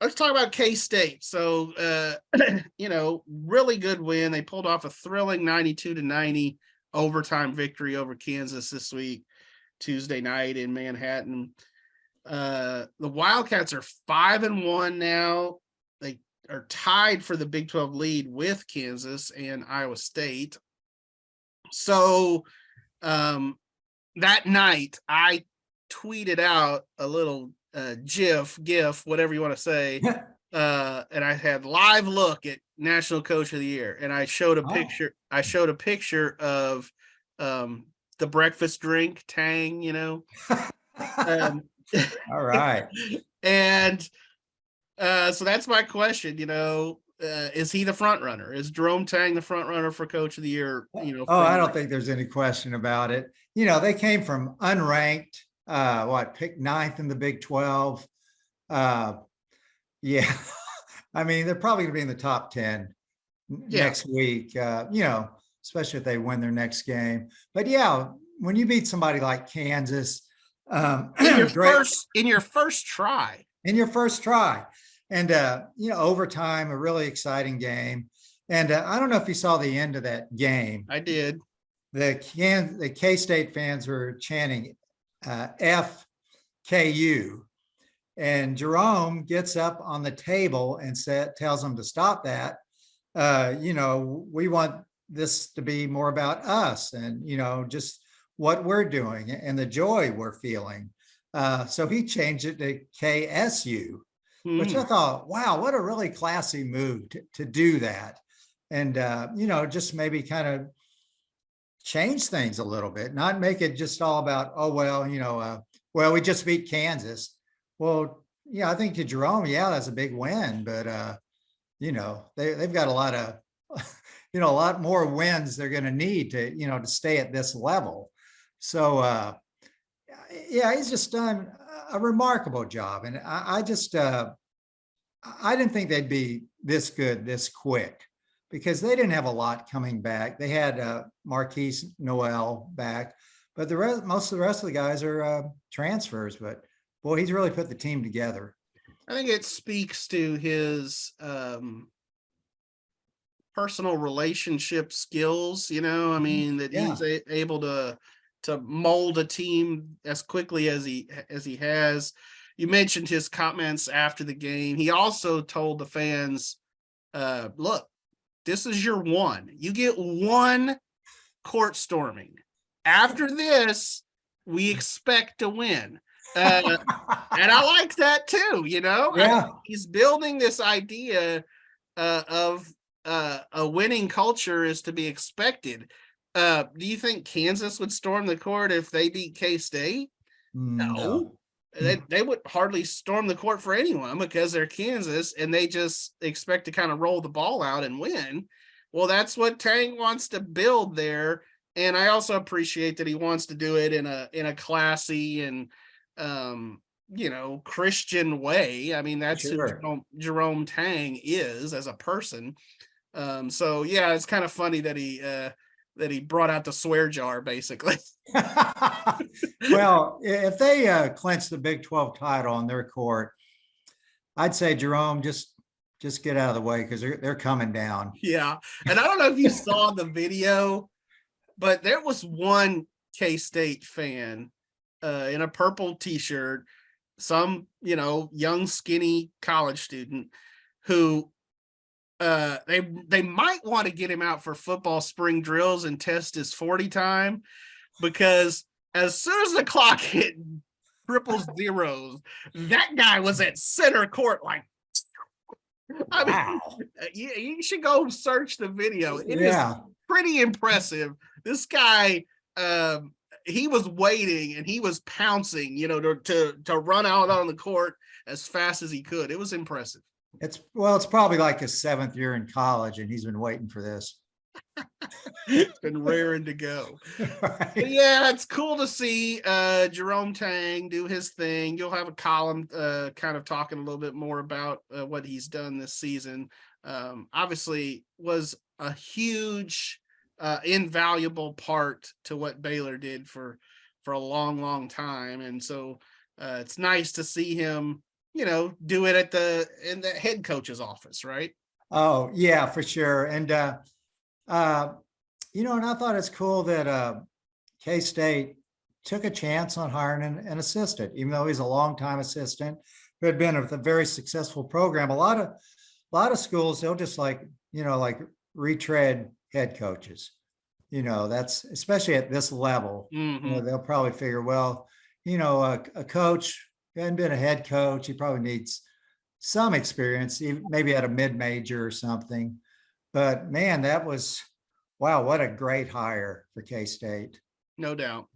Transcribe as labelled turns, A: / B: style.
A: let's talk about K-State. So, really good win. They pulled off a thrilling 92-90 overtime victory over Kansas this week, Tuesday night in Manhattan. The Wildcats are 5-1 now. They are tied for the Big 12 lead with Kansas and Iowa State. So, that night I tweeted out a little GIF, whatever you want to say. And I had live look at National Coach of the Year, and I showed a picture. I showed a picture of the breakfast drink Tang,
B: All right.
A: And so that's my question. Is he the front runner? Is Jerome Tang the front runner for Coach of the Year?
B: I don't think there's any question about it. They came from unranked, picked 9th in the Big 12. Yeah. I mean, they're probably going to be in the top 10 next week, especially if they win their next game. But yeah, when you beat somebody like Kansas,
A: in your first try.
B: And, overtime, a really exciting game. And I don't know if you saw the end of that game.
A: I did.
B: The K-State fans were chanting FKU. And Jerome gets up on the table and tells them to stop that. We want this to be more about us and, just what we're doing and the joy we're feeling. So he changed it to KSU, which I thought, wow, what a really classy move to do that. And, just maybe kind of change things a little bit, not make it just all about, we just beat Kansas. Well, I think to Jerome, that's a big win, but, they've got a lot of, a lot more wins they're going to need to, to stay at this level. So, he's just done a remarkable job. And I didn't think they'd be this good, this quick, because they didn't have a lot coming back. They had Marquise Noel back, but most of the rest of the guys are transfers. But boy, he's really put the team together.
A: I think it speaks to his personal relationship skills. That he's able to mold a team as quickly as he has. You mentioned his comments after the game. He also told the fans, look, this is your one. You get one court storming. After this, we expect to win. And I like that too, He's building this idea of a winning culture is to be expected. Do you think Kansas would storm the court if they beat K-State? No. They would hardly storm the court for anyone because they're Kansas and they just expect to kind of roll the ball out and win. Well, that's what Tang wants to build there. And I also appreciate that he wants to do it in a classy and Christian way. I mean, that's who Jerome Tang is as a person. So yeah, it's kind of funny that he brought out the swear jar, basically.
B: Well, if they clinch the Big 12 title on their court, I'd say, Jerome, just get out of the way because they're coming down.
A: Yeah. And I don't know if you saw the video, but there was one K-State fan in a purple t-shirt, some, young, skinny college student who they might want to get him out for football spring drills and test his 40 time, because as soon as the clock hit triple zeros, that guy was at center court. Like, I mean, you should go search the video. It is pretty impressive. This guy, he was waiting and he was pouncing, to run out on the court as fast as he could. It was impressive.
B: It's probably like his 7th year in college and he's been waiting for this.
A: It's been raring to go. Right. But yeah, it's cool to see Jerome Tang do his thing. You'll have a column kind of talking a little bit more about what he's done this season. Obviously was a huge invaluable part to what Baylor did for a long time. And so it's nice to see him do it in the head coach's office, right?
B: Oh, yeah, for sure. And, and I thought it's cool that K-State took a chance on hiring an assistant, even though he's a longtime assistant who had been with a very successful program. A lot of schools, they'll just like retread head coaches. That's especially at this level.
A: Mm-hmm.
B: They'll probably figure, well, a coach who hadn't been a head coach, he probably needs some experience, maybe at a mid-major or something. But man, wow, what a great hire for K-State.
A: No doubt.